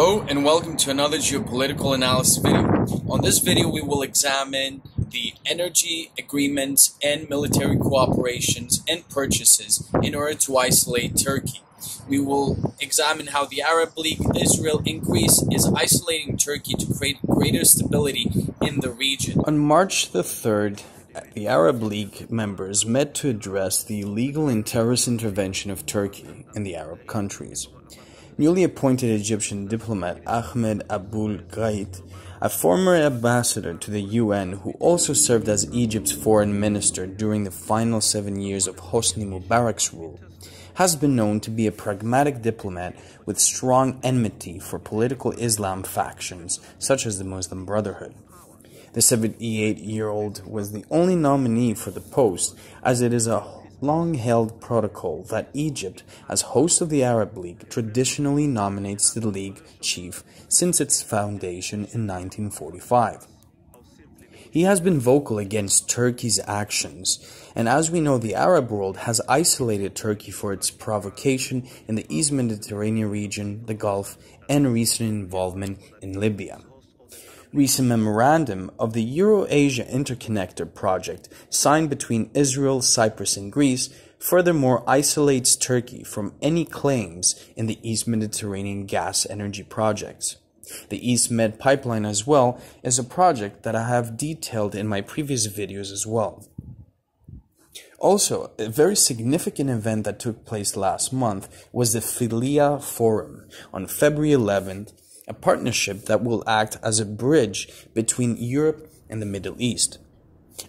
Hello and welcome to another geopolitical analysis video. On this video we will examine the energy agreements and military cooperations and purchases in order to isolate Turkey. We will examine how the Arab League, Israel and Greece is isolating Turkey to create greater stability in the region. On March the 3rd, the Arab League members met to address the illegal and terrorist intervention of Turkey in the Arab countries. Newly appointed Egyptian diplomat Ahmed Abul-Gait, a former ambassador to the UN who also served as Egypt's foreign minister during the final 7 years of Hosni Mubarak's rule, has been known to be a pragmatic diplomat with strong enmity for political Islam factions such as the Muslim Brotherhood. The 78-year-old was the only nominee for the post, as it is a long-held protocol that Egypt, as host of the Arab League, traditionally nominates the League chief since its foundation in 1945. He has been vocal against Turkey's actions, and as we know, the Arab world has isolated Turkey for its provocation in the East Mediterranean region, the Gulf, and recent involvement in Libya. Recent memorandum of the Euro-Asia Interconnector project signed between Israel, Cyprus, and Greece furthermore isolates Turkey from any claims in the East Mediterranean gas energy projects. The East Med pipeline as well is a project that I have detailed in my previous videos as well. Also, a very significant event that took place last month was the Philia Forum on February 11th, a partnership that will act as a bridge between Europe and the Middle East.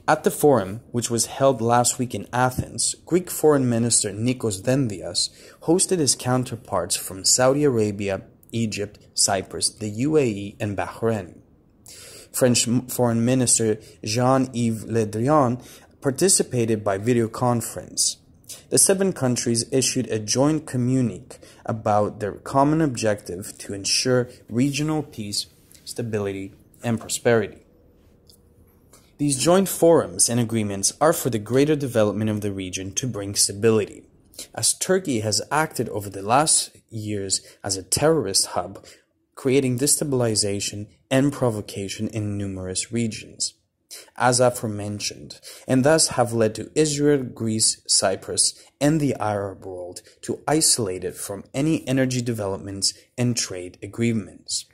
At the forum, which was held last week in Athens, Greek Foreign Minister Nikos Dendias hosted his counterparts from Saudi Arabia, Egypt, Cyprus, the UAE, and Bahrain. French Foreign Minister Jean-Yves Le Drian participated by video conference. The 7 countries issued a joint communique about their common objective to ensure regional peace, stability, and prosperity. These joint forums and agreements are for the greater development of the region to bring stability, as Turkey has acted over the last years as a terrorist hub, creating destabilization and provocation in numerous regions, as aforementioned, and thus have led to Israel, Greece, Cyprus, and the Arab world to isolate it from any energy developments and trade agreements.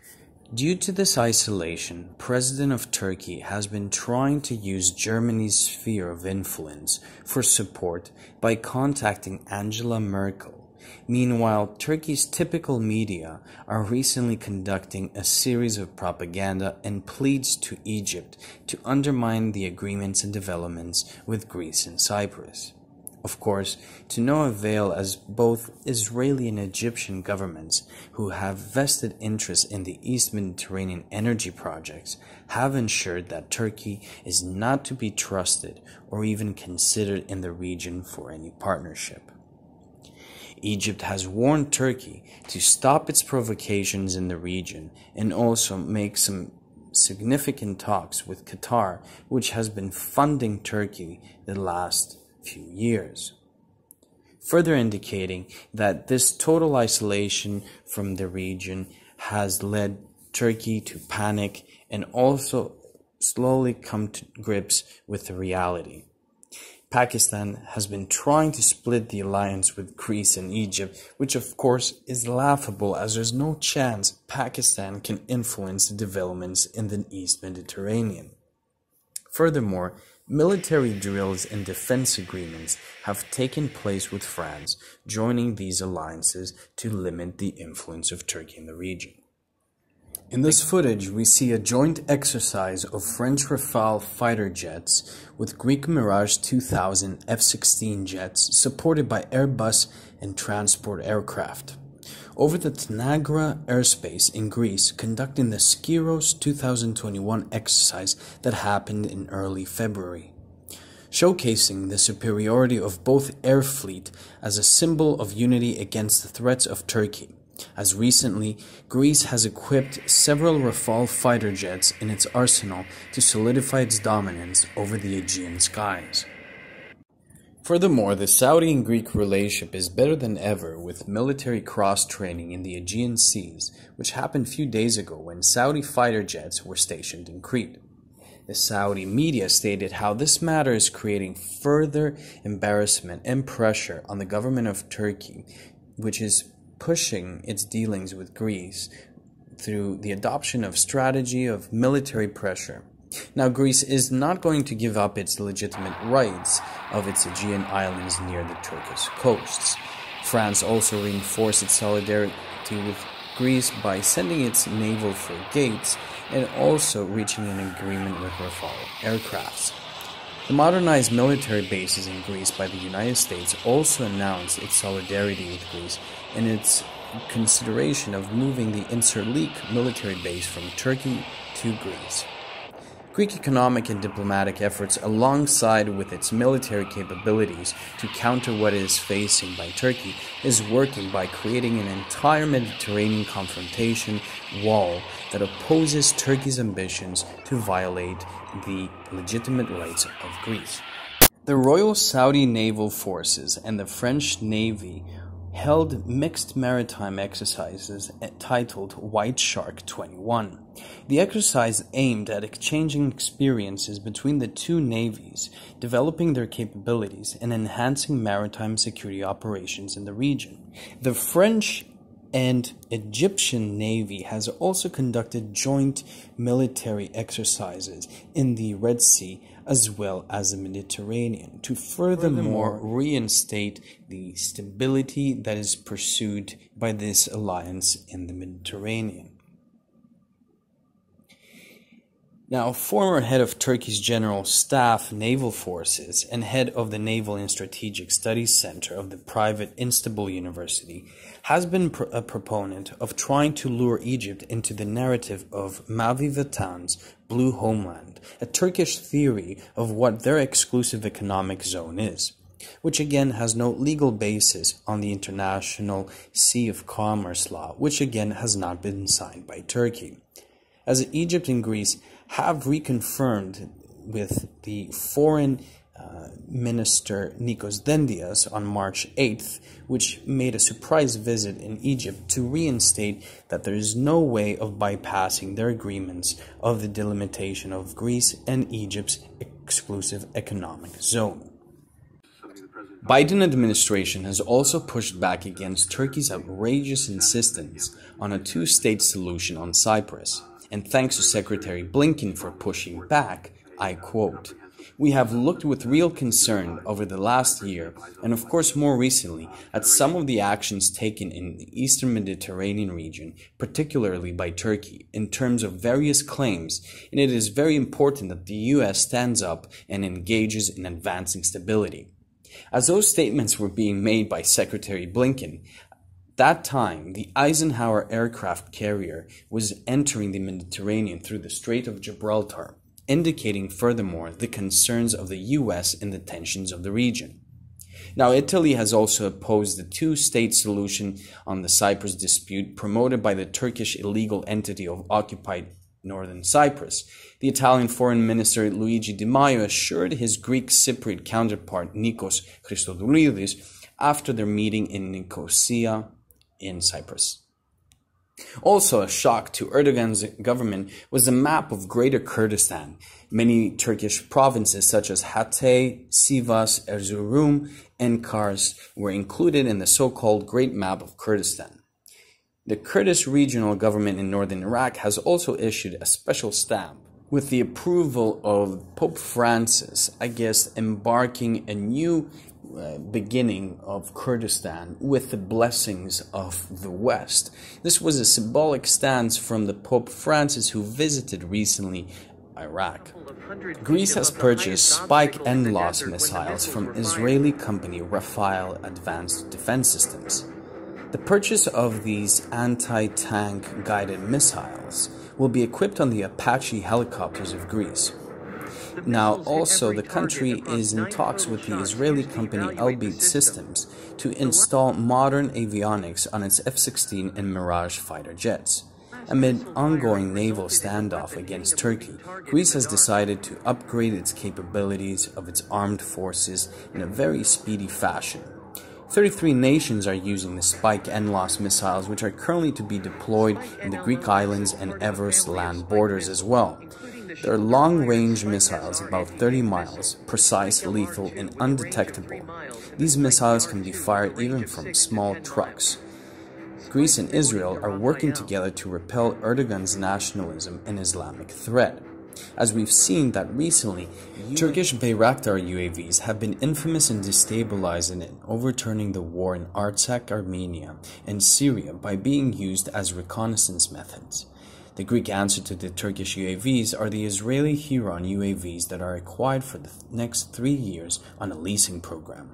Due to this isolation, President of Turkey has been trying to use Germany's sphere of influence for support by contacting Angela Merkel. Meanwhile, Turkey's typical media are recently conducting a series of propaganda and pleads to Egypt to undermine the agreements and developments with Greece and Cyprus. Of course, to no avail, as both Israeli and Egyptian governments, who have vested interest in the East Mediterranean energy projects, have ensured that Turkey is not to be trusted or even considered in the region for any partnership. Egypt has warned Turkey to stop its provocations in the region and also make some significant talks with Qatar, which has been funding Turkey the last few years, further indicating that this total isolation from the region has led Turkey to panic and also slowly come to grips with the reality. Pakistan has been trying to split the alliance with Greece and Egypt, which of course is laughable, as there's no chance Pakistan can influence the developments in the East Mediterranean. Furthermore, military drills and defense agreements have taken place with France, joining these alliances to limit the influence of Turkey in the region. In this footage, we see a joint exercise of French Rafale fighter jets with Greek Mirage 2000 F-16 jets supported by Airbus and transport aircraft over the Tanagra airspace in Greece, conducting the Skiros 2021 exercise that happened in early February, showcasing the superiority of both air fleet as a symbol of unity against the threats of Turkey, as recently Greece has equipped several Rafale fighter jets in its arsenal to solidify its dominance over the Aegean skies. Furthermore, the Saudi and Greek relationship is better than ever, with military cross-training in the Aegean Seas, which happened a few days ago when Saudi fighter jets were stationed in Crete. The Saudi media stated how this matter is creating further embarrassment and pressure on the government of Turkey, which is pushing its dealings with Greece through the adoption of strategy of military pressure. Now, Greece is not going to give up its legitimate rights of its Aegean islands near the Turkish coasts. France also reinforced its solidarity with Greece by sending its naval frigates and also reaching an agreement with Rafale aircrafts. The modernized military bases in Greece by the United States also announced its solidarity with Greece and its consideration of moving the Incirlik military base from Turkey to Greece. Greek economic and diplomatic efforts, alongside with its military capabilities to counter what it is facing by Turkey, is working by creating an entire Mediterranean confrontation wall that opposes Turkey's ambitions to violate the legitimate rights of Greece. The Royal Saudi Naval Forces and the French Navy held mixed maritime exercises titled White Shark 21. The exercise aimed at exchanging experiences between the two navies, developing their capabilities, and enhancing maritime security operations in the region. The French and Egyptian Navy has also conducted joint military exercises in the Red Sea as well as the Mediterranean to furthermore reinstate the stability that is pursued by this alliance in the Mediterranean. Now, former head of Turkey's General Staff Naval Forces and head of the Naval and Strategic Studies Center of the private Istanbul University has been a proponent of trying to lure Egypt into the narrative of Mavi Vatan's Blue Homeland, a Turkish theory of what their exclusive economic zone is, which again has no legal basis on the International Sea of Commerce law, which again has not been signed by Turkey. As Egypt and Greece have reconfirmed with the foreign minister Nikos Dendias on March 8th, which made a surprise visit in Egypt to reinstate that there is no way of bypassing their agreements of the delimitation of Greece and Egypt's exclusive economic zone. Biden administration has also pushed back against Turkey's outrageous insistence on a two-state solution on Cyprus. And thanks to Secretary Blinken for pushing back, I quote, "We have looked with real concern over the last year, and of course more recently, at some of the actions taken in the Eastern Mediterranean region, particularly by Turkey, in terms of various claims, and it is very important that the US stands up and engages in advancing stability." As those statements were being made by Secretary Blinken, that time, the Eisenhower aircraft carrier was entering the Mediterranean through the Strait of Gibraltar, indicating furthermore the concerns of the US in the tensions of the region. Now, Italy has also opposed the two-state solution on the Cyprus dispute promoted by the Turkish illegal entity of occupied Northern Cyprus. The Italian Foreign Minister Luigi Di Maio assured his Greek Cypriot counterpart Nikos Christodoulidis after their meeting in Nicosia in Cyprus. Also a shock to Erdogan's government was the map of Greater Kurdistan. Many Turkish provinces such as Hatay, Sivas, Erzurum, and Kars were included in the so-called Great Map of Kurdistan. The Kurdish regional government in northern Iraq has also issued a special stamp with the approval of Pope Francis, I guess, embarking a new beginning of Kurdistan with the blessings of the West. This was a symbolic stance from the Pope Francis, who visited recently Iraq. Greece has purchased Spike and Loss missiles from Israeli company Rafale Advanced Defense Systems. The purchase of these anti-tank guided missiles will be equipped on the Apache helicopters of Greece. Now, also, the country is in talks with the Israeli company Elbit Systems to install modern avionics on its F-16 and Mirage fighter jets. Amid ongoing naval standoff against Turkey, Greece has decided to upgrade its capabilities of its armed forces in a very speedy fashion. 33 nations are using the Spike NLAWS missiles, which are currently to be deployed in the Greek islands and Evros land borders as well. They are long-range missiles, about 30 miles, precise, lethal, and undetectable. These missiles can be fired even from small trucks. Greece and Israel are working together to repel Erdogan's nationalism and Islamic threat. As we've seen that recently, Turkish Bayraktar UAVs have been infamous in destabilizing and overturning the war in Artsakh, Armenia, and Syria by being used as reconnaissance methods. The Greek answer to the Turkish UAVs are the Israeli Heron UAVs that are acquired for the next 3 years on a leasing program.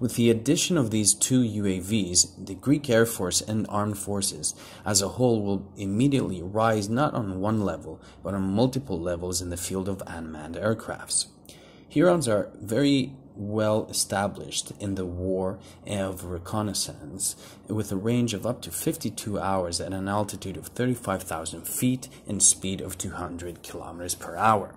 With the addition of these two UAVs, the Greek Air Force and armed forces as a whole will immediately rise not on one level, but on multiple levels in the field of unmanned aircrafts. Herons are very well established in the war of reconnaissance, with a range of up to 52 hours at an altitude of 35,000 feet and speed of 200 kilometers per hour.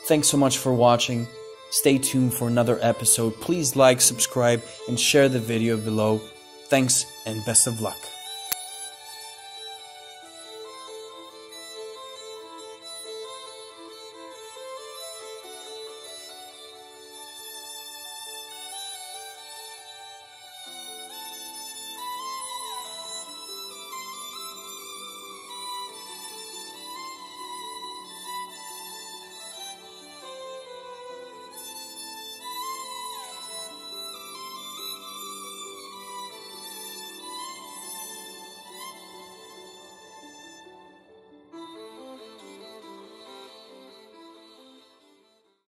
Thanks so much for watching. Stay tuned for another episode. Please like, subscribe, and share the video below. Thanks and best of luck.